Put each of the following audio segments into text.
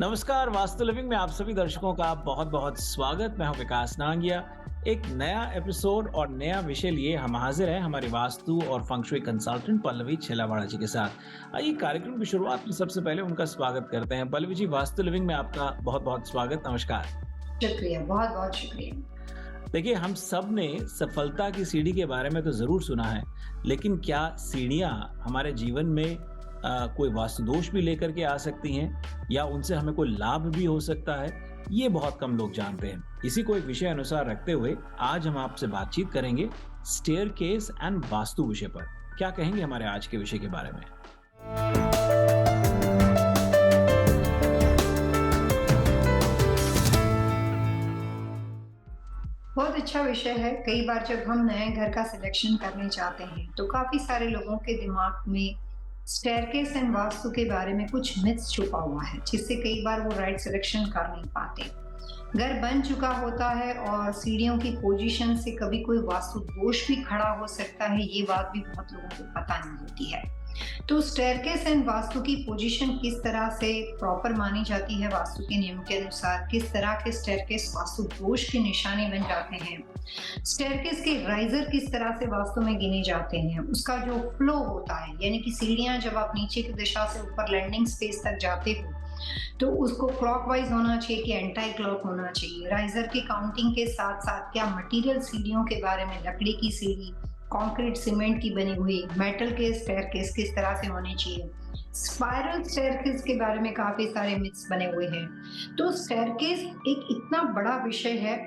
नमस्कार, वास्तु लिविंग में आप सभी दर्शकों का बहुत बहुत स्वागत। मैं हूं विकास नांगिया। एक नया एपिसोड और नया विषय लिए हम हाजिर हैं हमारे वास्तु और फंक्शुई कंसल्टेंट पल्लवी छेलावाड़ा जी के साथ। आइए कार्यक्रम की शुरुआत में सबसे पहले उनका स्वागत करते हैं। पल्लवी जी, वास्तु लिविंग में आपका बहुत बहुत स्वागत। नमस्कार। शुक्रिया, बहुत-बहुत शुक्रिया। देखिए, हम सब ने सफलता की सीढ़ी के बारे में तो ज़रूर सुना है, लेकिन क्या सीढ़ियाँ हमारे जीवन में कोई वास्तु दोष भी लेकर के आ सकती हैं या उनसे हमें कोई लाभ भी हो सकता है? ये बहुत कम लोग जानते हैं। इसी को एक विषय अनुसार रखते हुए आज हम आपसे बातचीत करेंगे स्टेयरकेस एंड वास्तु विषय पर। क्या कहेंगे हमारे आज के विषय के बारे में? बहुत अच्छा विषय है। कई बार जब हम नए घर का सिलेक्शन करने जाते हैं, तो काफ़ी सारे लोगों के दिमाग में स्टेयरकेस एंड वास्तु के बारे में कुछ मिथ्स छुपा हुआ है, जिससे कई बार वो राइट सिलेक्शन कर नहीं पाते। घर बन चुका होता है और सीढ़ियों की पोजीशन से कभी कोई वास्तु दोष भी खड़ा हो सकता है, ये बात भी बहुत लोगों को पता नहीं होती है। तो स्टेयरकेस एंड वास्तु की पोजीशन किस तरह से प्रॉपर मानी जाती है वास्तु के नियम के अनुसार, किस तरह के स्टेयरकेस वास्तु दोष की निशानी बन जाते हैं, स्टेयरकेस के राइजर किस तरह से वास्तु में गिने जाते हैं, उसका जो फ्लो होता है यानी कि सीढ़ियां जब आप नीचे की दिशा से ऊपर लैंडिंग स्पेस तक जाते हो तो उसको क्लॉकवाइज होना चाहिए कि एंटी क्लॉक होना चाहिए। राइजर की काउंटिंग के साथ साथ क्या मटेरियल सीढ़ियों के बारे में, लकड़ी की सीढ़ी, कंक्रीट सीमेंट की बनी हुई, मेटल के स्टेयरकेस किस तरह से होने चाहिए, स्पाइरल स्टेयरकेस के बारे में काफी सारे मिथ्स बने हुए हैं। तो स्टेयरकेस एक इतना बड़ा विषय है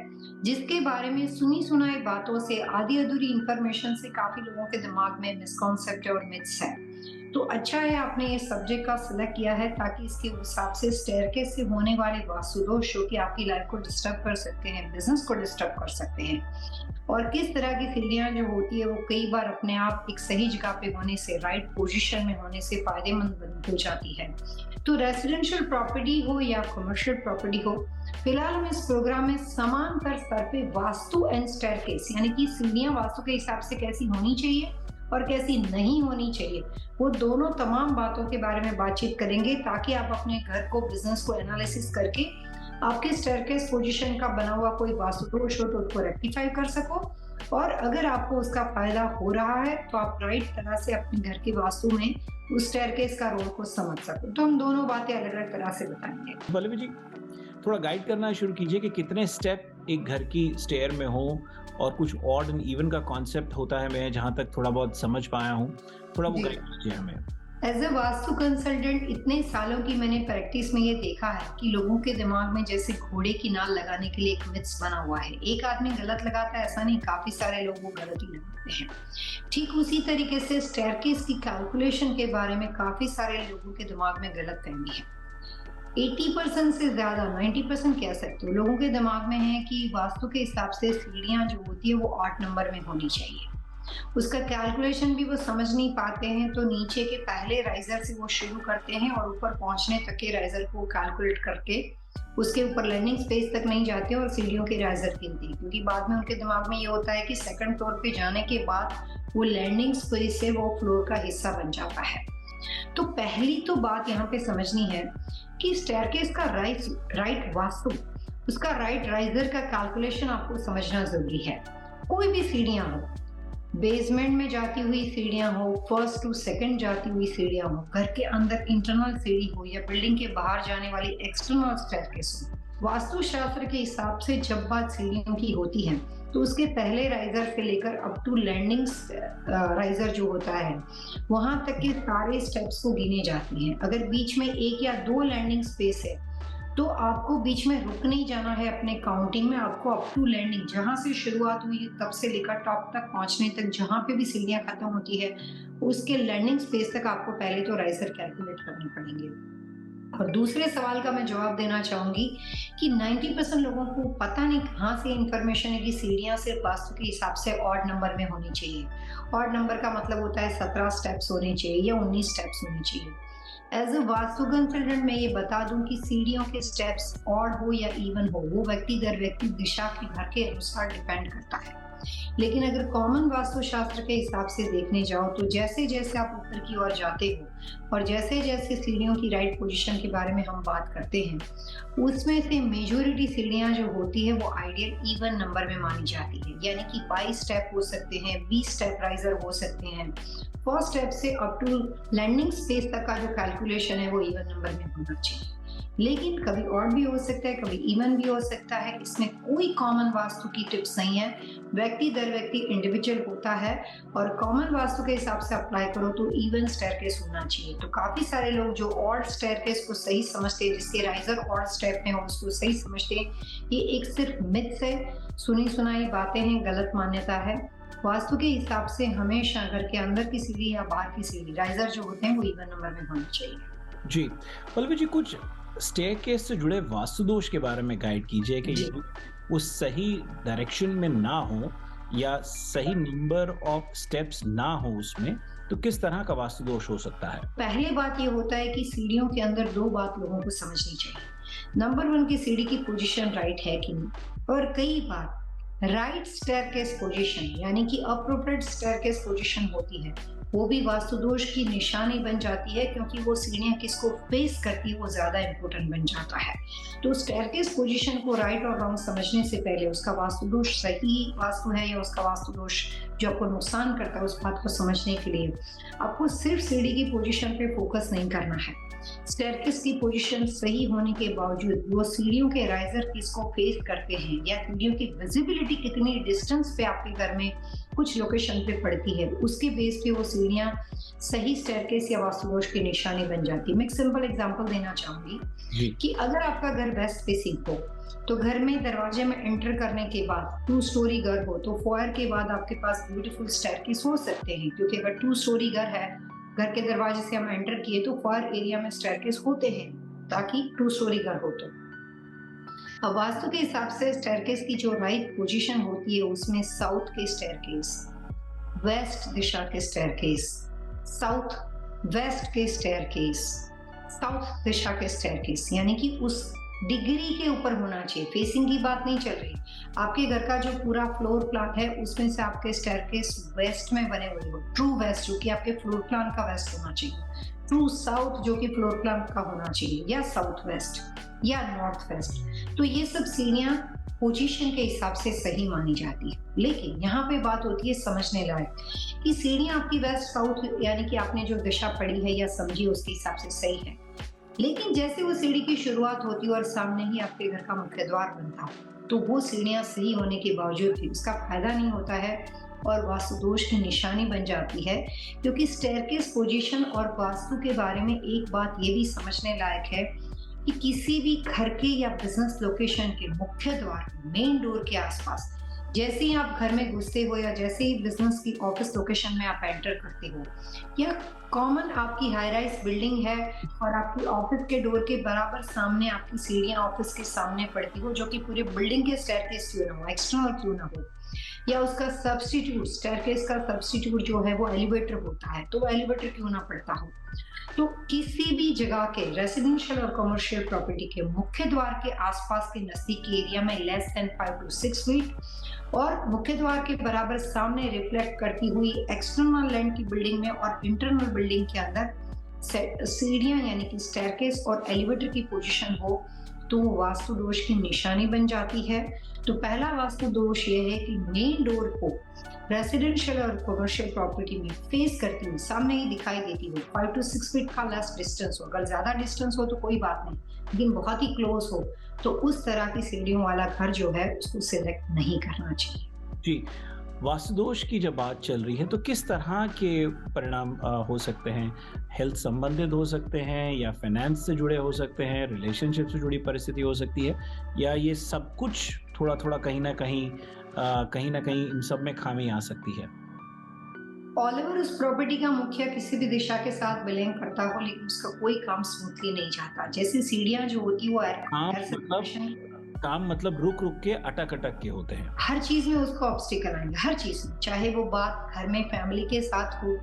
जिसके बारे में सुनी सुनाई बातों से, आधी अधूरी इंफॉर्मेशन से काफी लोगों के दिमाग में मिसकॉन्सेप्ट और मिथ्स है। तो अच्छा है आपने ये सब्जेक्ट का सिलेक्ट किया है, ताकि इसके हिसाब से स्टेयरकेस से होने वाले वास्तु दोष जो कि आपकी लाइफ को डिस्टर्ब कर सकते हैं, बिजनेस को डिस्टर्ब कर सकते हैं, और किस तरह की सीढ़ियां जो होती है वो कई बार अपने आप एक सही जगह पे होने से, राइट पोजीशन में होने से फायदेमंद हो जाती है। तो रेसिडेंशियल प्रॉपर्टी हो या कमर्शियल प्रॉपर्टी हो, फिलहाल हम इस प्रोग्राम में समांतर स्तर पे वास्तु एंड स्टेयरकेस यानी कि सीढ़ियां वास्तु के हिसाब से कैसी होनी चाहिए और कैसी नहीं होनी चाहिए, वो दोनों तमाम बातों के बारे में बातचीत करेंगे, ताकि आप अपने घर को, बिजनेस को एनालिसिस करके आपके स्टेयरकेस पोजीशन का बना हुआ कोई वास्तु दोष हो तो उसको रेक्टिफाई कर सको, और अगर आपको उसका फायदा हो रहा है तो आप राइट तरह से अपने घर के वास्तु में उस स्टेयरकेस का रोल को समझ सको। तो हम दोनों बातें अलग अलग तरह से बताएंगे। पल्लवी जी, थोड़ा गाइड करना शुरू कीजिए कि कितने स्टेप एक घर की स्टेयर में हो और कुछ ऑड एंड इवन का कॉन्सेप्ट होता है। मैं जहां तक थोड़ा बहुत समझ पाया हूं, थोड़ा वो गाइड कीजिए हमें। एज ए वास्तु कंसल्टेंट इतने सालों की मैंने प्रैक्टिस में ये देखा है कि लोगों के दिमाग में जैसे घोड़े की नाल लगाने के लिए एक मिथ्स बना हुआ है। एक आदमी गलत लगाता है ऐसा नहीं, काफी सारे लोग वो गलत ही लगाते हैं। ठीक उसी तरीके से स्टेयरकेस की कैलकुलेशन के बारे में काफी सारे लोगों के दिमाग में गलत फहमी है। 80% से ज्यादा, 90% कह सकते हो, लोगों के दिमाग में है कि वास्तु के हिसाब से सीढ़ियां जो होती है वो 8 नंबर में होनी चाहिए। उसका कैलकुलेशन भी वो समझ नहीं पाते हैं, तो नीचे के पहले राइजर से वो शुरू करते हैं और ऊपर पहुंचने तक के राइजर को कैलकुलेट करके उसके ऊपर लैंडिंग स्पेस तक नहीं जाते और सीढ़ियों के राइजर गिनते हैं, क्योंकि बाद में उनके दिमाग में ये होता है कि सेकंड फ्लोर पे जाने के बाद वो लैंडिंग स्पेस से वो फ्लोर का हिस्सा बन जाता है। तो पहली तो बात यहाँ पे समझनी है कि स्टेयरकेस का राइट वास्तु, उसका राइट राइजर का कैलकुलेशन आपको समझना जरूरी है। कोई भी सीढ़ियां हो, बेसमेंट में जाती हुई सीढ़ियां हो, फर्स्ट टू सेकंड जाती हुई सीढ़ियां हो, घर के अंदर इंटरनल सीढ़ी हो या बिल्डिंग के बाहर जाने वाली एक्सटर्नल स्टेयरकेस हो, वास्तु शास्त्र के हिसाब से जब बात सीढ़ियों की होती है तो उसके पहले राइजर से लेकर अप टू लैंडिंग राइजर जो होता है वहां तक के सारे स्टेप्स को गिने जाते हैं। अगर बीच में एक या दो लैंडिंग स्पेस है तो आपको बीच में रुक नहीं जाना है अपने काउंटिंग में। आपको अप टू लैंडिंग, जहां से शुरुआत हुई है तब से लेकर टॉप तक पहुंचने तक, जहां पे भी सीढ़ियां खत्म होती है उसके लैंडिंग स्पेस तक आपको पहले तो राइजर कैलकुलेट करने पड़ेंगे। और दूसरे सवाल का मैं जवाब देना चाहूंगी कि 90% लोगों को पता नहीं कहाँ से इंफॉर्मेशन है कि सीढ़ियां सिर्फ वास्तु के हिसाब से ऑड नंबर में होनी चाहिए। ऑड नंबर का मतलब होता है 17 स्टेप्स होने चाहिए या 19 स्टेप्स होने चाहिए। एज अ वास्तु कंसल्टेंट मैं ये बता दूं कि सीढ़ियों के स्टेप्स ऑड हो या इवन हो, वो व्यक्ति दर व्यक्ति दिशा के घर के अनुसार डिपेंड करता है। लेकिन अगर कॉमन वास्तुशास्त्र के हिसाब से देखने जाओ तो जैसे-जैसे आप ऊपर की ओर जाते हो और जैसे-जैसे सीढ़ियों की राइट पोजीशन के बारे में हम बात करते हैं, उसमें से मेजॉरिटी सीढ़ियाँ जो होती है वो आइडियल इवन नंबर में मानी जाती है। यानी कि 22 स्टेप हो सकते हैं, 20 स्टेप राइज़र हो सकते हैं। फर्स्ट स्टेप से अप टू लैंडिंग स्पेस तक का जो कैलकुलेशन है वो इवन नंबर में होना चाहिए। लेकिन कभी ऑड भी हो सकता है, कभी इवन भी हो सकता है। इसमें कोई कॉमन वास्तु की टिप्स नहीं है। व्यक्ति दर व्यक्ति इंडिविजुअल होता है और कॉमन वास्तु के हिसाब से अप्लाई करो तो इवन स्टेयरकेस होना चाहिए। तो काफी सारे लोग जो ऑड स्टेयरकेस को सही समझते हैं, जिसके राइजर ऑड स्टेप में हो उसको सही समझते हैं, ये एक सिर्फ मिथ्स है, सुनी सुनाई बातें हैं, गलत मान्यता है। वास्तु के हिसाब से हमेशा घर के अंदर की सीढ़ी या बाहर की सीढ़ी राइजर जो होते हैं वो इवन नंबर में होनी चाहिए। जी, पल्लवी जी, कुछ स्टेयरकेस से जुड़े वास्तु दोष के बारे में गाइड कीजिए कि जी। यदि वो सही डायरेक्शन में ना हो या सही नंबर ऑफ स्टेप्स ना हो उसमें, तो किस तरह का वास्तु दोष हो सकता है? पहली बात ये होता है कि सीढ़ियों के अंदर 2 बात लोगों को समझनी चाहिए। नंबर 1 की सीढ़ी की पोजीशन राइट है कि नहीं, और कई बार राइट स्टेयरकेस पोजीशन यानी कि अप्रोप्रिएट स्टेयरकेस पोजीशन होती है, वो भी वास्तु दोष की निशानी बन जाती है, क्योंकि वो सीढ़ियाँ किसको फेस करती है वो ज्यादा इंपॉर्टेंट बन जाता है। तो स्टेयरकेस पोजीशन को राइट और रॉन्ग समझने से पहले उसका वास्तु दोष सही वास्तु है या उसका वास्तु दोष जो आपको नुकसान करता है, उस बात को समझने के लिए आपको सिर्फ सीढ़ी की पोजीशन पे फोकस नहीं करना है। स्टेयरकेस की पोजीशन सही होने के बावजूद वो सीढ़ियों के राइजर किसको फेस करते हैं या सीढ़ियों की विजिबिलिटी कितनी डिस्टेंस पे आपके घर में कुछ लोकेशन पे पड़ती है, उसके बेस पे वो सीढ़ियाँ सही स्टेयरकेस या वास्तु दोष की निशानी बन जाती है। मैं एक सिंपल एग्जांपल देना चाहूंगी जी। कि अगर आपका घर वेस्ट फेसिंग हो तो घर में दरवाजे में एंटर करने के बाद 2 स्टोरी घर हो तो फॉयर के बाद आपके पास ब्यूटीफुल स्टेयरकेस हो सकते हैं, क्योंकि अगर 2 स्टोरी घर है, घर के दरवाजे से हम एंटर किए तो फॉयर एरिया में स्टेयरकेस होते हैं ताकि 2 स्टोरी घर हो। तो अब वास्तु के हिसाब से स्टेयरकेस की जो राइट पोजीशन होती है उसमें साउथ के स्टेयरकेस, वेस्ट दिशा के स्टेयरकेस, साउथ वेस्ट के स्टेयरकेस, साउथ दिशा के स्टेयरकेस यानी कि उस डिग्री के ऊपर होना चाहिए। फेसिंग की बात नहीं चल रही। आपके घर का जो पूरा फ्लोर प्लान है उसमें से आपके स्टेयरकेस वेस्ट में बने हुए हो, ट्रू वेस्ट जो कि आपके फ्लोर प्लान का वेस्ट होना चाहिए, ट्रू साउथ जो कि फ्लोर प्लान का होना चाहिए, या साउथ वेस्ट या नॉर्थ वेस्ट। तो ये सब सीढ़ियाँ पोजीशन के हिसाब से सही मानी जाती है। लेकिन यहाँ पे बात होती है समझने लायक कि सीढ़ियाँ आपकी वेस्ट साउथ यानी कि आपने जो दिशा पढ़ी है या समझी उसके हिसाब से सही है, लेकिन जैसे वो सीढ़ी की शुरुआत होती है और सामने ही आपके घर का मुख्य द्वार बनता है तो वो सीढ़ियाँ सही होने के बावजूद भी उसका फायदा नहीं होता है और वास्तु दोष की निशानी बन जाती है। क्योंकि स्टेयरकेस पोजीशन और वास्तु के बारे में एक बात ये भी समझने लायक है कि किसी भी घर के या बिजनेस लोकेशन के मुख्य द्वार मेन डोर के आसपास जैसे ही आप घर में घुसते हो या जैसे ही बिजनेस की ऑफिस लोकेशन में आप एंटर करते हो या कॉमन आपकी हाई राइज बिल्डिंग है और आपकी ऑफिस के डोर के बराबर सामने आपकी सीढ़ियां ऑफिस के सामने पड़ती हो, जो कि पूरे बिल्डिंग के स्टेयरकेस क्यों ना हो, एक्सटर्नल क्यों ना हो, या उसका सब्स्टिट्यूट स्टेयरकेस का सब्स्टिट्यूट जो है वो एलिवेटर होता है तो वो एलिवेटर क्यों ना पड़ता हो। तो किसी भी जगह के रेसिडेंशियल और कमर्शियल प्रॉपर्टी के मुख्य द्वार के आसपास के नजदीकी एरिया में लेस देन 5 to 6 फीट और मुख्य द्वार के बराबर सामने रिफ्लेक्ट करती हुई एक्सटर्नल लैंड की बिल्डिंग में और इंटरनल बिल्डिंग के अंदर सीढ़ियां यानी कि स्टेयरकेस और एलिवेटर की पोजीशन हो तो वो वास्तु दोष की निशानी बन जाती है। तो पहला वास्तु दोष ये है कि मेन डोर को रेसिडेंशियल और कमर्शियल प्रॉपर्टी में फेस करती हुई सामने ही दिखाई देती हो, 5 to 6 फीट का लेस डिस्टेंस हो, अगर ज्यादा डिस्टेंस हो तो कोई बात नहीं, लेकिन बहुत ही क्लोज हो तो उस तरह की सीढ़ियों वाला घर जो है उसको सिलेक्ट नहीं करना चाहिए। जी, वास्तु दोष की जब बात चल रही है तो किस तरह के परिणाम हो सकते हैं? हेल्थ संबंधित हो सकते हैं या फाइनेंस से जुड़े हो सकते हैं, रिलेशनशिप से जुड़ी परिस्थिति हो सकती है, या ये सब कुछ थोड़ा-थोड़ा कहीं ना कहीं इन सब में खामी आ सकती है? ऑल ओवर उस प्रॉपर्टी का मुखिया किसी भी दिशा के साथ बिलोंग करता हो लेकिन उसका कोई काम स्मूथली नहीं जाता। जैसे सीढ़ियां जो होती है वो काम एयर सर्कुलेशन, काम मतलब रुक-रुक के, अटक-अटक के होते हैं। हर चीज में उसको ऑब्स्टिकल आएंगे, हर चीज में, चाहे वो बात घर में फैमिली के साथ हो,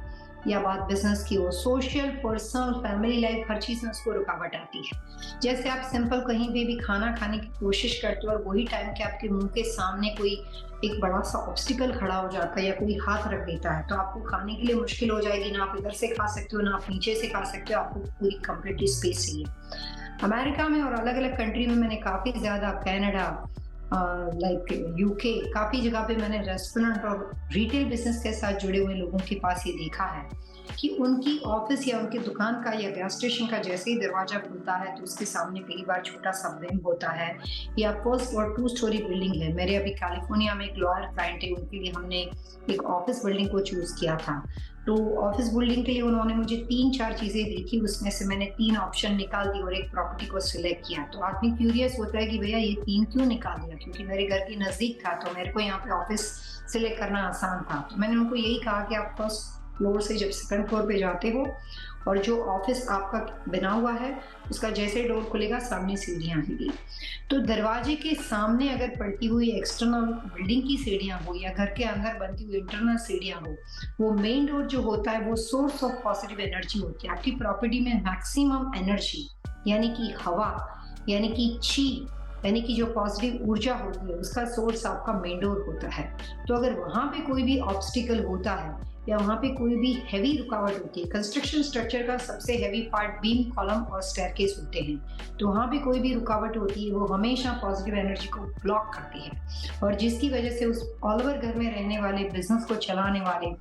या बात बिजनेस की हो, सोशल, पर्सनल, फैमिली लाइफ, हर चीज में उसको रुकावट आती है। जैसे आप सिंपल कहीं पे भी खाना खाने की कोशिश करते हो और वही टाइम के आपके मुंह के सामने कोई एक बड़ा सा ऑब्स्टिकल खड़ा हो जाता है या कोई हाथ रख देता है, तो आपको खाने के लिए मुश्किल हो जाएगी। ना आप इधर से खा सकते हो, ना आप नीचे से खा सकते हो, आपको पूरी कंप्लीटली स्पेस चाहिए। अमेरिका में और अलग अलग कंट्री में मैंने काफी ज्यादा, कनाडा, लाइक यूके, काफी जगह पे मैंने रेस्टोरेंट और रिटेल बिजनेस के साथ जुड़े हुए लोगों के पास ये देखा है कि उनकी ऑफिस या उनकी दुकान का या गैस स्टेशन का जैसे ही दरवाजा खुलता है तो उसके सामने कई बार छोटा सा बैंक होता है या फर्स्ट और 2 स्टोरी बिल्डिंग है। मेरे अभी कैलिफोर्निया में एक लॉयर क्लाइंट है, उनके लिए हमने एक ऑफिस बिल्डिंग को चूज किया था। तो ऑफिस बिल्डिंग के लिए उन्होंने मुझे 3-4 चीजें दी थी, उसमें से मैंने 3 ऑप्शन निकाल दी और एक प्रॉपर्टी को सिलेक्ट किया। तो आदमी क्यूरियस होता है कि भैया ये 3 क्यों निकाल दिया, क्योंकि मेरे घर के नजदीक था तो मेरे को यहाँ पे ऑफिस सिलेक्ट करना आसान था। तो मैंने उनको यही कहा कि आप फर्स्ट फ्लोर से जब सेकंड फ्लोर पे जाते हो और जो ऑफिस आपका बना हुआ है उसका जैसे डोर खुलेगा सामने सीढ़ियां आएंगी, तो दरवाजे के सामने अगर पड़ती हुई एक्सटर्नल बिल्डिंग की सीढ़ियां हो या घर के अंदर बनती हुई इंटरनल सीढ़ियां हो, वो मेन डोर जो होता है वो सोर्स ऑफ पॉजिटिव एनर्जी होती है। आपकी प्रॉपर्टी में मैक्सिमम एनर्जी यानी कि हवा, यानी कि ची, यानी कि जो पॉजिटिव ऊर्जा होती है उसका सोर्स आपका मेन डोर होता है। तो अगर वहां पे कोई भी ऑब्स्टिकल होता है या वहां पे कोई भी हैवी रुकावट होती है, कंस्ट्रक्शन स्ट्रक्चर का सबसे हैवी पार्ट बीम, कॉलम और स्टेयरकेस होते हैं, तो वहां पे कोई भी रुकावट होती है वो हमेशा पॉजिटिव एनर्जी को ब्लॉक करती है और जिसकी वजह से उस ऑल ओवर घर में रहने वाले, बिजनेस को चलाने वाले,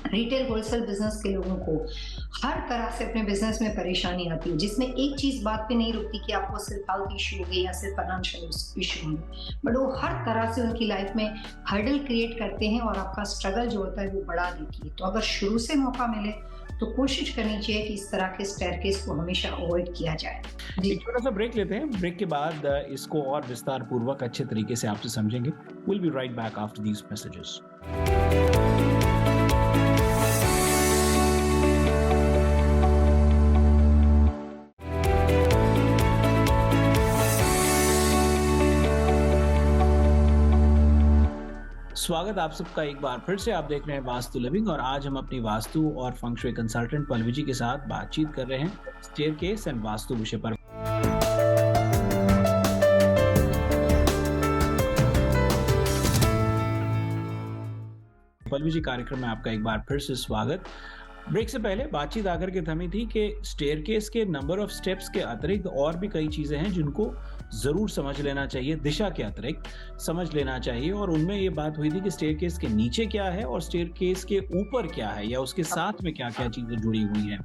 रिटेल होलसेल बिजनेस के लोगों को हर तरह से अपने बिजनेस में परेशानी आती है, जिसमें एक चीज बात पे नहीं रुकती कि आपको सिर्फ हेल्थ इशू हो गई या सिर्फ फाइनेंशियल इशू हो, बट वो हर तरह से उनकी लाइफ में हर्डल क्रिएट करते हैं और आपका स्ट्रगल जो होता है वो बढ़ा देती है। तो अगर शुरू से मौका मिले तो कोशिश करनी चाहिए कि इस तरह के स्टेयरकेस को हमेशा अवॉइड किया जाए। एक छोटा सा ब्रेक लेते हैं, ब्रेक के बाद इसको और विस्तार पूर्वक अच्छे तरीके से आपसे समझेंगे। Will be right back after these messages. स्वागत आप सबका एक बार फिर से। आप देख रहे हैं वास्तु लिविंग और आज हम अपनी वास्तु और फंग शुई कंसल्टेंट पल्लवी जी के साथ बातचीत कर रहे हैं स्टेयरकेस एंड वास्तु विषय पर। पल्लवी जी, कार्यक्रम में आपका एक बार फिर से स्वागत। ब्रेक से पहले बातचीत आकर के थमी थी कि स्टेयरकेस के नंबर ऑफ स्टेप्स के अतिरिक्त और भी कई चीजें हैं जिनको जरूर समझ लेना चाहिए, दिशा के अतिरिक्त समझ लेना चाहिए। और उनमें ये बात हुई थी कि स्टेयरकेस के नीचे क्या है और स्टेयरकेस के ऊपर क्या है या उसके साथ में क्या क्या चीजें जुड़ी हुई हैं।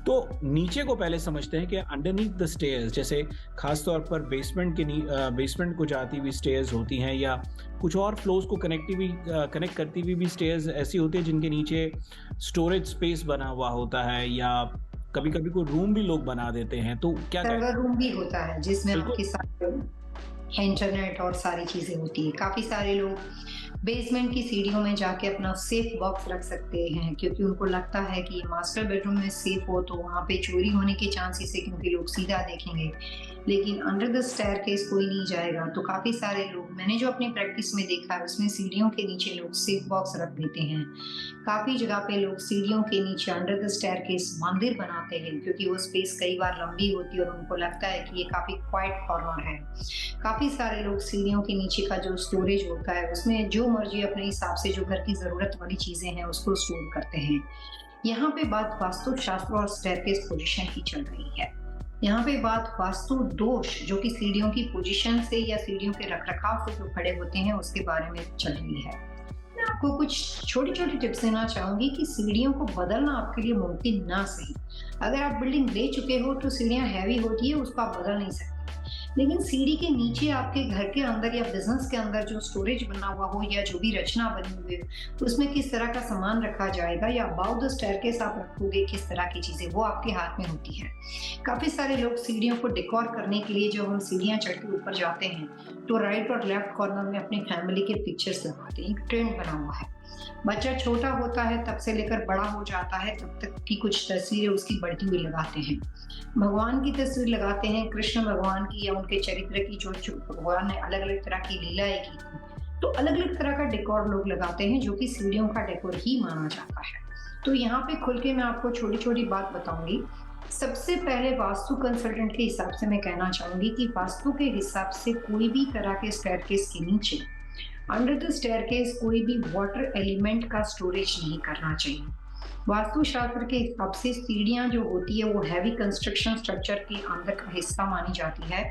तो नीचे को पहले समझते हैं कि अंडरनीथ द स्टेयर्स, जैसे खासतौर पर बेसमेंट को जाती हुई स्टेयर्स होती हैं या कुछ और फ्लोर्स को कनेक्ट करती हुई भी स्टेयर्स ऐसी होती है जिनके नीचे स्टोरेज स्पेस बना हुआ होता है या कभी कभी कोई रूम भी लोग बना देते हैं। तो क्या सर्वर रूम भी होता है जिसमें आपके साथ इंटरनेट और सारी चीजें होती है। काफी सारे लोग बेसमेंट की सीढ़ियों में जाके अपना सेफ बॉक्स रख सकते हैं क्योंकि उनको लगता है कि मास्टर बेडरूम में सेफ हो तो वहां पे चोरी होने के चांसेस है क्योंकि लोग सीधा देखेंगे, लेकिन अंडर द स्टेयरकेस कोई नहीं जाएगा। तो काफी सारे लोग, मैंने जो अपनी प्रैक्टिस में देखा है उसमें सीढ़ियों के नीचे लोग सेफ बॉक्स रख देते हैं। काफी जगह पे लोग सीढ़ियों के नीचे अंडर द स्टेयरकेस मंदिर बनाते हैं क्योंकि वो स्पेस कई बार लंबी होती है और उनको लगता है कि ये काफी क्वाइट कॉर्नर है। काफी सारे लोग सीढ़ियों के नीचे का जो स्टोरेज होता है उसमें जो मर्जी अपने हिसाब से जो घर की जरूरत वाली चीजें हैं उसको स्टोर करते हैं। यहाँ पे बात वास्तु शास्त्र और स्टेयरकेस पोजीशन की चल रही है। यहाँ पे बात वास्तु दोष जो कि सीढ़ियों की पोजीशन से या सीढ़ियों के रखरखाव से जो खड़े होते हैं उसके बारे में चल रही है। मैं आपको कुछ छोटी छोटी टिप्स देना चाहूंगी कि सीढ़ियों को बदलना आपके लिए मुमकिन ना सही। अगर आप बिल्डिंग ले चुके हो तो सीढ़ियां हैवी होती है, उसको आप बदल नहीं सकते, लेकिन सीढ़ी के नीचे आपके घर के अंदर या बिजनेस के अंदर जो स्टोरेज बना हुआ हो या जो भी रचना बनी हुई है उसमें किस तरह का सामान रखा जाएगा या अबाउट द स्टेयरकेस आप रखोगे किस तरह की चीजें, वो आपके हाथ में होती है। काफी सारे लोग सीढ़ियों को डेकोर करने के लिए जब हम सीढ़ियां चढ़ के ऊपर जाते हैं तो राइट और लेफ्ट कॉर्नर में अपनी फैमिली के पिक्चर्स लगाते हैं। एक ट्रेंड बना हुआ है। बच्चा छोटा होता है तब से लेकर बड़ा हो जाता है तब तक की कुछ तस्वीरें उसकी बढ़ती हुई लगाते हैं। भगवान की तस्वीर लगाते हैं, कृष्ण भगवान की या उनके चरित्र की जो भगवान ने अलग अलग तरह की लीलाएं की थी, तो अलग अलग तरह का डेकोर लोग लगाते हैं जो कि सीढ़ियों का डेकोर ही माना जाता है। तो यहाँ पे खुल के मैं आपको छोटी-छोटी बात बताऊँगी। सबसे पहले वास्तु कंसल्टेंट के हिसाब से मैं कहना चाहूँगी कि वास्तु के हिसाब से कोई भी तरह के स्टेयरकेस के नीचे, अंडर द स्टेयरकेस कोई भी वाटर एलिमेंट का स्टोरेज नहीं करना चाहिए। वास्तु शास्त्र के हिसाब से सीढ़ियाँ जो होती है वो हैवी कंस्ट्रक्शन स्ट्रक्चर के अंदर का हिस्सा मानी जाती है।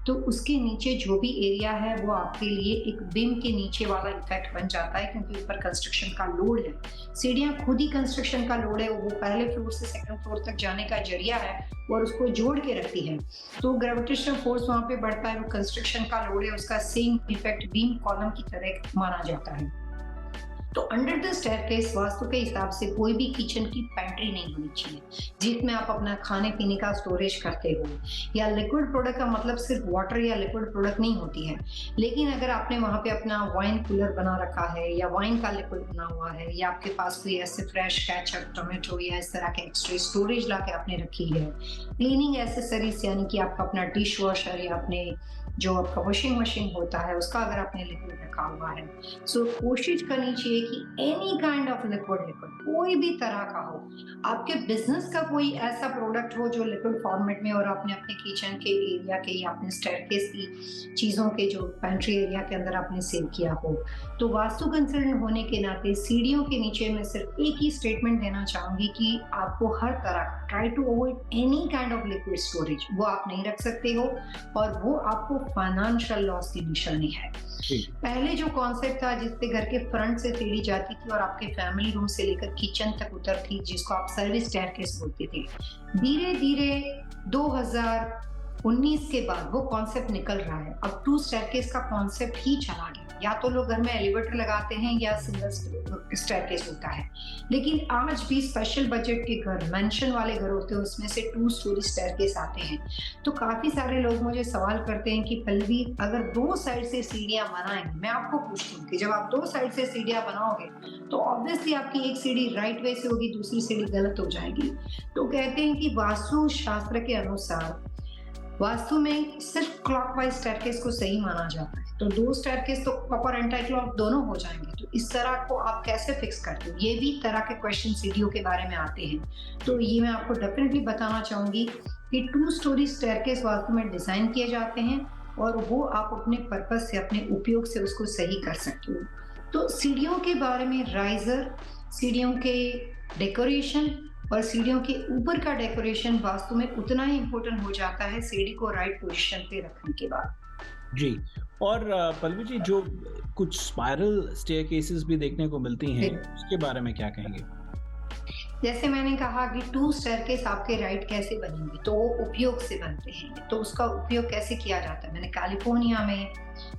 तो उसके नीचे जो भी एरिया है वो आपके लिए एक बीम के नीचे वाला इफेक्ट बन जाता है, क्योंकि ऊपर कंस्ट्रक्शन का लोड है। सीढ़ियाँ खुद ही कंस्ट्रक्शन का लोड है, वो पहले फ्लोर से सेकंड फ्लोर तक जाने का जरिया है और उसको जोड़ के रखती है। तो ग्रेविटेशनल फोर्स वहाँ पे बढ़ता है, वो कंस्ट्रक्शन का लोड है, उसका सेम इफेक्ट बीम कॉलम की तरह माना जाता है। तो अंडर द स्टेयरकेस वास्तु के हिसाब से कोई भी किचन की पेंट्री नहीं होनी चाहिए जिसमें आप अपना खाने पीने का स्टोरेज करते हो, या लिक्विड प्रोडक्ट का मतलब सिर्फ वाटर या लिक्विड प्रोडक्ट नहीं होती है। लेकिन अगर आपने वहां पे अपना वाइन कूलर बना रखा है या वाइन का लिक्विड बना हुआ है, या आपके पास कोई ऐसे फ्रेश केचप, टोमेटो या इस तरह के एक्स्ट्रा स्टोरेज ला के आपने रखी है, क्लीनिंग एसेसरीज यानी कि आपका अपना डिश वॉशर या अपने जो आपका वॉशिंग मशीन होता है उसका अगर आपने लिक्विड रखा हुआ है, सो कोशिश करनी चाहिए कि एनी काइंड ऑफ लिक्विड कोई भी तरह का हो, आपके बिजनेस का कोई ऐसा प्रोडक्ट हो जो लिक्विड फॉर्मेट में और आपने अपने किचन के एरिया के या अपने स्टेयरकेस की चीजों के जो पेंट्री एरिया के अंदर आपने सेव किया हो। तो वास्तु कंसल्टेंट होने के नाते सीढ़ियों के नीचे मैं सिर्फ एक ही स्टेटमेंट देना चाहूंगी कि आपको हर तरह try to avoid any kind of liquid storage, वो आप नहीं रख सकते हो और वो आपको फाइनेंशियल लॉस की निशानी है। पहले जो कॉन्सेप्ट था जिससे घर के फ्रंट से सीढ़ी जाती थी और आपके फैमिली रूम से लेकर किचन तक उतरती, जिसको आप सर्विस स्टेयरकेस बोलते थे, धीरे धीरे 2019 के बाद वो कॉन्सेप्ट निकल रहा है। अब टू स्टेयरकेस का कॉन्सेप्ट ही चला गया, या तो लोग घर में एलिवेटर लगाते हैं या सिंगल स्टेयरकेस होता है। लेकिन आज भी स्पेशल बजट के घर, मेंशन वाले घर होते हैं, उसमें से 2 स्टोरी स्टेयरकेस आते हैं। तो काफी सारे लोग मुझे सवाल करते हैं कि पल्लवी अगर 2 साइड से सीढ़ियां बनाएंगे, मैं आपको पूछती हूँ कि जब आप 2 साइड से सीढ़ियां बनाओगे तो ऑब्वियसली आपकी एक सीढ़ी राइट वे से होगी, दूसरी सीढ़ी गलत हो जाएगी। तो कहते हैं कि वास्तु शास्त्र के अनुसार वास्तु में सिर्फ क्लॉकवाइज स्टेयरकेस को सही माना जाता है। तो 2 स्टेयरकेस तो क्लॉक और एंटी क्लॉक दोनों हो जाएंगे। तो इस तरह को आप कैसे फिक्स करते हो, ये भी तरह के क्वेश्चन सीढ़ियों के बारे में आते हैं। तो ये मैं आपको डेफिनेटली बताना चाहूंगी कि 2 स्टोरी स्टेयरकेस वास्तु में डिजाइन किए जाते हैं और वो आप अपने पर्पज से, अपने उपयोग से उसको सही कर सकते हो। तो सीढ़ियों के बारे में राइजर, सीढ़ियों के डेकोरेशन और सीढ़ियों के ऊपर का डेकोरेशन वास्तु में उतना ही इम्पोर्टेंट हो जाता है सीढ़ी को राइट पोजीशन पे रखने के बाद। जी। और पल्लवी जी, जो कुछ स्पाइरल स्टेयरकेसेस भी देखने को मिलती हैं, उसके बारे में क्या कहेंगे? जैसे मैंने कहा कि 2 स्टेयरकेस आपके राइट कैसे बनेंगे, तो वो उपयोग से बनते हैं। तो उसका उपयोग कैसे किया जाता है, मैंने कैलिफोर्निया में,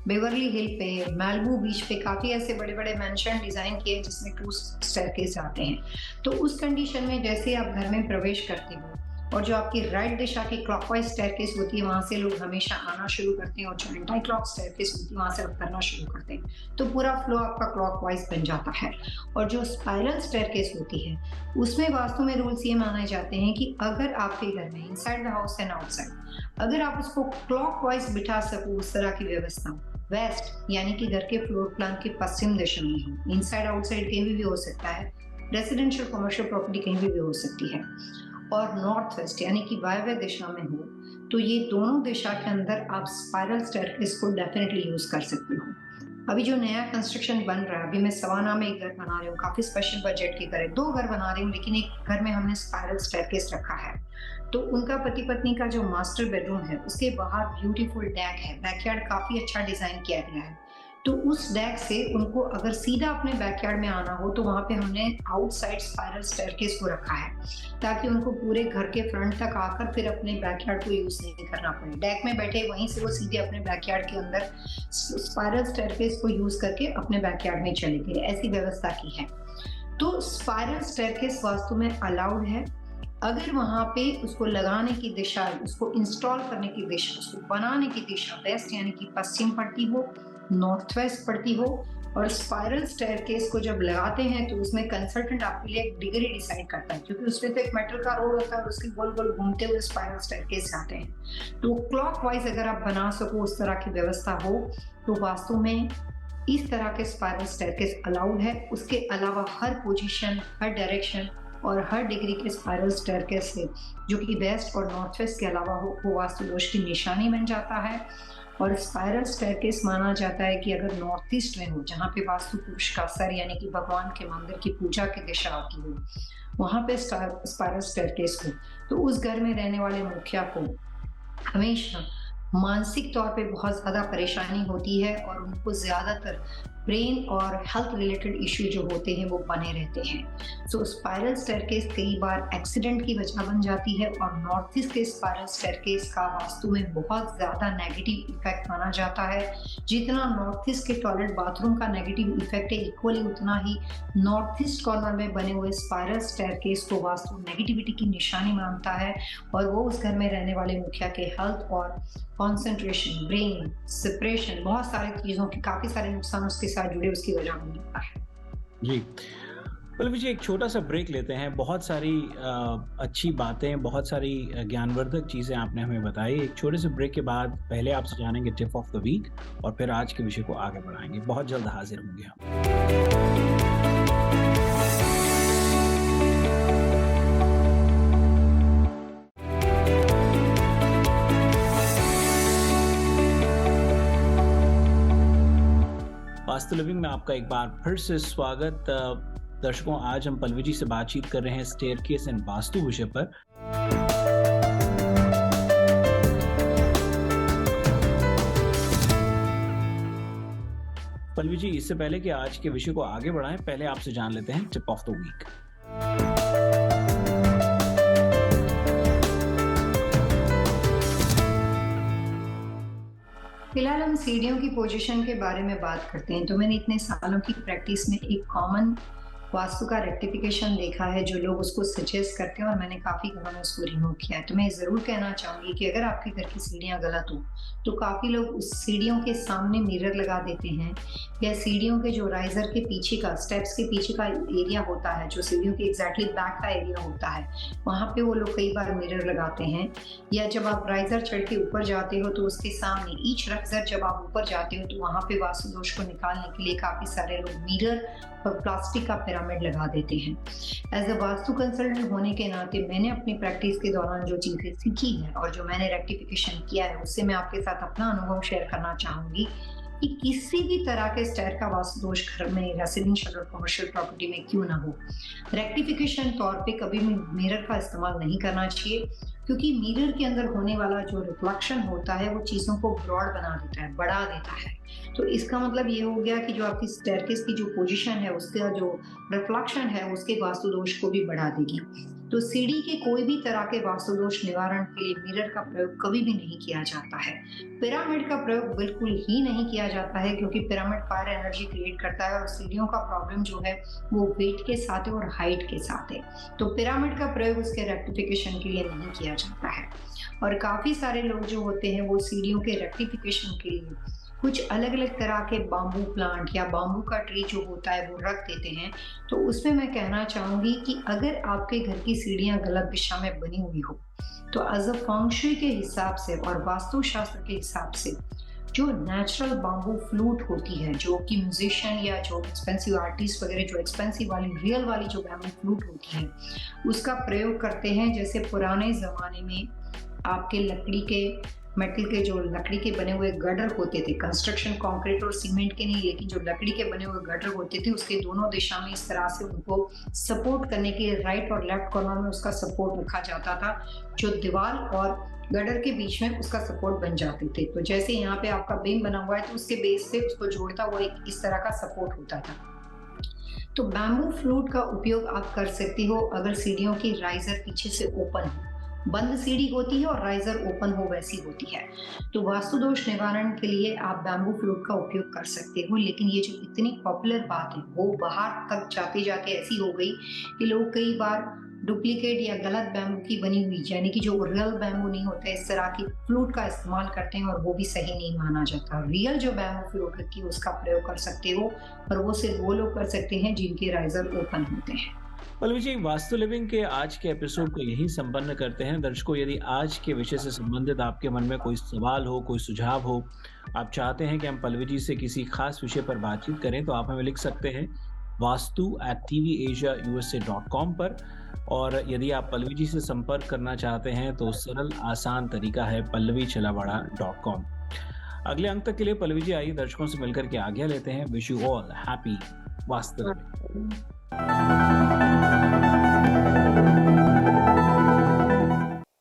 बेवर्ली हिल पे, मैलिबू बीच पे काफी ऐसे बड़े बड़े मेंशन डिजाइन किए जिसमें 2 स्टेयरकेस आते हैं। तो उस कंडीशन में जैसे आप घर में प्रवेश करते हो और जो आपकी राइट दिशा की क्लॉकवाइज स्टेयरकेस होती है वहां से लोग हमेशा आना शुरू करते हैं, और जो एंटी क्लॉक स्टेयरकेस होती है वहां से उतरना शुरू करते हैं। तो पूरा फ्लो आपका क्लॉकवाइज बन जाता है। और जो स्पाइरल स्टेयरकेस होती है उसमें वास्तु में रूल्स ये माने जाते हैं कि अगर आपके घर में inside the house and outside अगर आप उसको क्लॉकवाइज बिठा सको, उस तरह की व्यवस्था वेस्ट यानी कि घर के फ्लोर प्लान की पश्चिम दिशा में हो, इनसाइड आउटसाइड कहीं भी हो सकता है, रेसिडेंशियल कमर्शियल प्रॉपर्टी कहीं भी हो सकती है, और नॉर्थ वेस्ट यानी कि वायव्य दिशा में हो, तो ये दोनों दिशा के अंदर आप स्पाइरल स्टेयरकेस को डेफिनेटली यूज कर सकते हो। अभी जो नया कंस्ट्रक्शन बन रहा है, अभी मैं सवाना में एक घर बना रही हूँ, काफी स्पेशल बजट के घर है, 2 घर बना रही हूँ, लेकिन एक घर में हमने स्पाइरल स्टेयरकेस रखा है। तो उनका पति पत्नी का जो मास्टर बेडरूम है उसके बाहर ब्यूटीफुल डेक है, बैकयार्ड काफी अच्छा डिजाइन किया गया है। तो उस डेक से उनको अगर सीधा अपने बैकयार्ड में आना हो तो वहां पे हमने आउटसाइड स्पाइरल स्टेयरकेस को रखा है, ताकि उनको पूरे घर के फ्रंट तक आकर फिर अपने बैकयार्ड को यूज नहीं करना पड़े। डेक में बैठे वहीं से वो सीधे अपने बैकयार्ड के अंदर स्पाइरल स्टेयरकेस को यूज करके अपने बैकयार्ड में चले गए, ऐसी व्यवस्था की है। तो स्पाइरल स्टेयरकेस वास्तु में अलाउड है अगर वहां पे उसको लगाने की दिशा, उसको इंस्टॉल करने की दिशा, उसको बनाने की दिशा वेस्ट यानी कि पश्चिम पड़ती हो, नॉर्थ वेस्ट पड़ती हो। और स्पाइरल स्टेयरकेस को जब लगाते हैं तो उसमें कंसल्टेंट आपके लिए एक डिग्री डिसाइड करता है, क्योंकि उसमें तो एक मेटल का रोड होता है और उसके गोल गोल घूमते हुए स्पाइरल स्टेयरकेस आते हैं। तो क्लॉकवाइज अगर आप बना सको, उस तरह की व्यवस्था हो, तो वास्तु में इस तरह के स्पाइरल स्टेयरकेस अलाउड है। उसके अलावा हर पोजीशन, हर डायरेक्शन और हर डिग्री के स्पाइरल स्टेयरकेस से जो कि वेस्ट और नॉर्थ वेस्ट के अलावा हो वो वास्तु दोष की निशानी बन जाता है। और स्पाइरल स्टेयरकेस माना जाता है कि अगर नॉर्थ ईस्ट में हो, जहाँ पे वास्तु पुरुष का सर यानी कि भगवान के मंदिर की पूजा की दिशा आती हो, वहां पे स्पाइरल स्टेयरकेस हो, तो उस घर में रहने वाले मुखिया को हमेशा मानसिक तौर पे बहुत ज़्यादा परेशानी होती है और उनको ज़्यादातर ब्रेन और हेल्थ रिलेटेड इश्यू जो होते हैं वो बने रहते हैं। सो स्पाइरल स्टेयरकेस कई बार एक्सीडेंट की वजह बन जाती है और नॉर्थ ईस्ट के स्पाइरल स्टेयरकेस का वास्तु में बहुत ज़्यादा नेगेटिव इफेक्ट माना जाता है। जितना नॉर्थ ईस्ट के टॉयलेट बाथरूम का नेगेटिव इफेक्ट है, इक्वली उतना ही नॉर्थ ईस्ट कॉर्नर में बने हुए स्पाइरल स्टेयरकेस को वास्तु नेगेटिविटी की निशानी मानता है और वो उस घर में रहने वाले मुखिया के हेल्थ और कंसंट्रेशन, ब्रेन, सेपरेशन, बहुत सारी चीज़ों के काफ़ी सारे नुकसान उसके साथ जुड़े उसकी वजह बन जाता है। जी। पल्लवी जी, एक छोटा-सा ब्रेक लेते हैं। बहुत सारी अच्छी बातें, बहुत सारी ज्ञानवर्धक चीज़ें आपने हमें बताई। एक छोटे से ब्रेक के बाद पहले आपसे जानेंगे टिप ऑफ द वीक और फिर आज के विषय को आगे बढ़ाएँगे। बहुत जल्द हाज़िर होंगे हम। वास्तु लिविंग में आपका एक बार फिर से स्वागत। दर्शकों, आज हम पल्लवी जी से बातचीत कर रहे हैं स्टेयरकेस एंड वास्तु विषय पर। पल्लवी जी, इससे पहले कि आज के विषय को आगे बढ़ाएं, पहले आपसे जान लेते हैं टिप ऑफ द वीक। फिलहाल हम सीढ़ियों की पोजीशन के बारे में बात करते हैं। तो मैंने इतने सालों की प्रैक्टिस में एक कॉमन वास्तु का रेक्टिफिकेशन देखा है जो लोग उसको सजेस्ट करते हैं और मैंने काफ़ी घरों में उसको रिमूव किया है। तो मैं ज़रूर कहना चाहूँगी कि अगर आपके घर की सीढ़ियाँ गलत हो तो काफ़ी लोग उस सीढ़ियों के सामने मिरर लगा देते हैं या सीढ़ियों के जो राइजर के पीछे का, स्टेप्स के पीछे का एरिया होता है, जो सीढ़ियों के एग्जैक्टली बैक का एरिया होता है, वहाँ पे वो लोग कई बार मिरर लगाते हैं। या जब आप राइजर चढ़ के ऊपर जाते हो तो उसके सामने ईच राइजर जब आप ऊपर जाते हो तो वहाँ पे वास्तु दोष को निकालने के लिए काफ़ी सारे लोग मिरर और प्लास्टिक का पिरामिड लगा देते हैं। एज अ वास्तु कंसल्टेंट होने के नाते मैंने अपनी प्रैक्टिस के दौरान जो चीज़ें सीखी हैं और जो मैंने रेक्टिफिकेशन किया है उससे मैं आपके साथ अपना अनुभव शेयर करना चाहूँगी कि किसी भी तरह के स्टेयर का वास्तु दोष घर में, रेसिडेंशियल और कमर्शियल प्रॉपर्टी में क्यों ना हो, रेक्टिफिकेशन तौर पे कभी भी मिरर का इस्तेमाल नहीं करना चाहिए क्योंकि मिरर के अंदर होने वाला जो रिफ्लेक्शन होता है वो चीज़ों को ब्रॉड बना देता है, बढ़ा देता है। तो इसका मतलब ये हो गया कि जो आपकी स्टेयरकेस की जो पोजीशन है उसका जो रिफ्लेक्शन है उसके वास्तु दोष को भी बढ़ा देगी। तो सीढ़ी के कोई भी तरह के वास्तु दोष निवारण के लिए मिरर का प्रयोग कभी भी नहीं किया जाता है। पिरामिड का प्रयोग बिल्कुल ही नहीं किया जाता है क्योंकि पिरामिड फायर एनर्जी क्रिएट करता है और सीढ़ियों का प्रॉब्लम जो है वो वेट के साथ है और हाइट के साथ है। तो पिरामिड का प्रयोग उसके रेक्टिफिकेशन के लिए नहीं किया जाता है। और काफी सारे लोग जो होते हैं वो सीढ़ियों के रेक्टिफिकेशन के लिए कुछ अलग अलग तरह के बाम्बू प्लांट या बाम्बू का ट्री जो होता है वो रख देते हैं। तो उसमें मैं कहना चाहूँगी कि अगर आपके घर की सीढ़ियाँ गलत दिशा में बनी हुई हो तो एज अ फंग शुई के हिसाब से और वास्तु शास्त्र के हिसाब से जो नेचुरल बाम्बू फ्लूट होती है, जो कि म्यूजिशियन या जो एक्सपेंसिव आर्टिस्ट वगैरह जो एक्सपेंसिव वाली रियल वाली जो बाम्बू फ्लूट होती है उसका प्रयोग करते हैं। जैसे पुराने ज़माने में आपके लकड़ी के, मेटल के जो लकड़ी के बने हुए गटर होते थे, कंस्ट्रक्शन कंक्रीट और सीमेंट के नहीं लेकिन जो लकड़ी के बने हुए गटर होते थे उसके दोनों दिशा में इस तरह से उनको सपोर्ट करने के लिए राइट और लेफ्ट कॉर्नर में उसका सपोर्ट रखा जाता था जो दीवार और गटर के बीच में उसका सपोर्ट बन जाते थे। तो जैसे यहाँ पे आपका बीम बना हुआ है तो उसके बेस पे उसको जोड़ता हुआ एक इस तरह का सपोर्ट होता था। तो बैम्बू फ्लूट का उपयोग आप कर सकती हो अगर सीढ़ियों की राइजर पीछे से ओपन हो, बंद सीढ़ी होती है और राइजर ओपन हो वैसी होती है। तो वास्तु दोष निवारण के लिए आप बैम्बू फ्लूट का उपयोग कर सकते हो। लेकिन ये जो इतनी पॉपुलर बात है वो बाहर तक जाते जाते ऐसी हो गई कि लोग कई बार डुप्लीकेट या गलत बैम्बू की बनी हुई यानी कि जो रियल बैम्बू नहीं होता इस तरह की फ्लूट का इस्तेमाल करते हैं और वो भी सही नहीं माना जाता। रियल जो बैम्बू फ्लूट की उसका प्रयोग कर सकते हो और वो सिर्फ वो लोग कर सकते हैं जिनके राइजर ओपन होते हैं। पल्लवी जी, वास्तु लिविंग के आज के एपिसोड को यहीं संपन्न करते हैं। दर्शकों, यदि आज के विषय से संबंधित आपके मन में कोई सवाल हो, कोई सुझाव हो, आप चाहते हैं कि हम पल्लवी जी से किसी खास विषय पर बातचीत करें तो आप हमें लिख सकते हैं vastu@tvasia.usa.com पर। और यदि आप पल्लवी जी से संपर्क करना चाहते हैं तो सरल आसान तरीका है pallavichelawada.com। अगले अंक तक के लिए पल्लवी जी आइए दर्शकों से मिलकर के आज्ञा लेते हैं। विश यू ऑल हैप्पी वास्तव।